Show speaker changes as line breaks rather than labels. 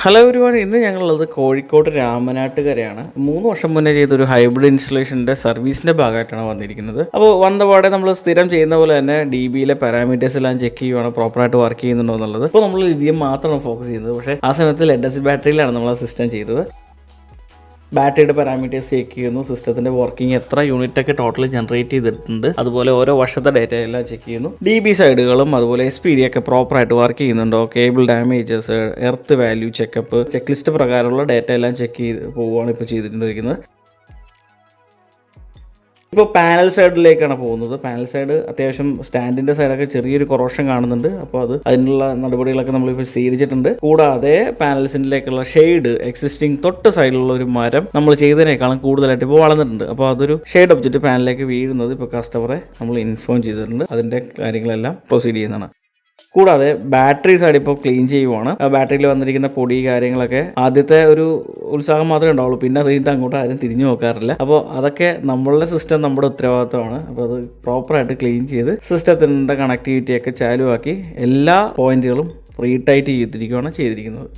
Hello ഒരുപാട് ഇന്ന് ഞങ്ങളുള്ളത് കോഴിക്കോട് രാമനാട്ടുകരയാണ്. 3 വർഷം മുന്നേ ചെയ്തൊരു ഹൈബ്രിഡ് ഇൻസ്റ്റലേഷൻ്റെ സർവീസിൻ്റെ ഭാഗമായിട്ടാണ് വന്നിരിക്കുന്നത്. അപ്പോൾ വന്നപാടെ നമ്മൾ സ്ഥിരം ചെയ്യുന്ന പോലെ തന്നെ DBയിലെ പാരാമീറ്റേഴ്സ് എല്ലാം ചെക്ക് ചെയ്യുവാണ്, പ്രോപ്പറായിട്ട് വർക്ക് ചെയ്യുന്നുണ്ടോ എന്നുള്ളത്. ഇപ്പോൾ നമ്മൾ ഇതിയും മാത്രമാണ് ഫോക്കസ് ചെയ്യുന്നത്. പക്ഷേ ആ സമയത്ത് lead acid ബാറ്ററിയിലാണ് നമ്മൾ ആ സിസ്റ്റം ചെയ്തത്. ബാറ്ററിയുടെ പാരാമീറ്റേഴ്സ് ചെക്ക് ചെയ്യുന്നു, സിസ്റ്റത്തിൻ്റെ വർക്കിംഗ് എത്ര യൂണിറ്റൊക്കെ ടോട്ടൽ ജനറേറ്റ് ചെയ്തിട്ടുണ്ട്, അതുപോലെ ഓരോ വർഷത്തെ ഡേറ്റ എല്ലാം ചെക്ക് ചെയ്യുന്നു. DB സൈഡുകളും അതുപോലെ SPD ഒക്കെ പ്രോപ്പറായിട്ട് വർക്ക് ചെയ്യുന്നുണ്ടോ, cable damages, earth value checkup, check list പ്രകാരമുള്ള ഡേറ്റ എല്ലാം ചെക്ക് ചെയ്ത് പോവുകയാണ് ഇപ്പോൾ ചെയ്തിട്ടുണ്ടിരിക്കുന്നത്. ഇപ്പോൾ പാനൽ സൈഡിലേക്കാണ് പോകുന്നത്. പാനൽ സൈഡ് അത്യാവശ്യം സ്റ്റാൻഡിൻ്റെ സൈഡൊക്കെ ചെറിയൊരു കൊറോഷൻ കാണുന്നുണ്ട്. അപ്പോൾ അതിനുള്ള നടപടികളൊക്കെ നമ്മളിപ്പോൾ സ്വീകരിച്ചിട്ടുണ്ട്. കൂടാതെ പാനൽസിലേക്കുള്ള ഷെയ്ഡ് എക്സിസ്റ്റിംഗ് തൊട്ട് സൈഡിലുള്ള ഒരു മരം നമ്മൾ ചെയ്തതിനേക്കാളും കൂടുതലായിട്ട് ഇപ്പോൾ വളർന്നിട്ടുണ്ട്. അപ്പോൾ അതൊരു ഷെയ്ഡ് ഒബ്ജക്റ്റ് പാനലിലേക്ക് വീഴുന്നത് ഇപ്പോൾ കസ്റ്റമറെ നമ്മൾ ഇൻഫോം ചെയ്തിട്ടുണ്ട്. അതിൻ്റെ കാര്യങ്ങളെല്ലാം പ്രൊസീഡ് ചെയ്യുന്നതാണ്. കൂടാതെ ബാറ്ററി സൈഡ് ഇപ്പോൾ ക്ലീൻ ചെയ്യുവാണ്. ബാറ്ററിയിൽ വന്നിരിക്കുന്ന പൊടി കാര്യങ്ങളൊക്കെ ആദ്യത്തെ ഒരു ഉത്സാഹം മാത്രമേ ഉണ്ടാവുള്ളൂ, പിന്നെ അത് കഴിഞ്ഞിട്ട് അങ്ങോട്ട് ആരും തിരിഞ്ഞു നോക്കാറില്ല. അപ്പോൾ അതൊക്കെ നമ്മളുടെ സിസ്റ്റം നമ്മുടെ ഉത്തരവാദിത്തമാണ്. അപ്പോൾ അത് പ്രോപ്പറായിട്ട് ക്ലീൻ ചെയ്ത് സിസ്റ്റത്തിൻ്റെ കണക്ടിവിറ്റിയൊക്കെ ചാലുവാക്കി എല്ലാ പോയിന്റുകളും റീടൈറ്റ് ചെയ്തിരിക്കുകയാണ് ചെയ്തിരിക്കുന്നത്.